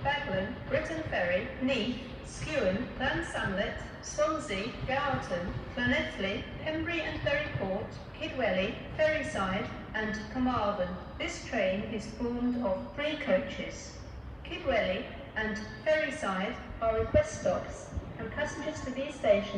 Baglan, Britton Ferry, Neath, Skewen, Llansamlet, Swansea, Galton, Llanelli, Pembrey and Bury Port, Kidwelly, Ferryside and Carmarthen. This train is formed of 3 coaches. Kidwelly and Ferryside are request stops, and passengers to these stations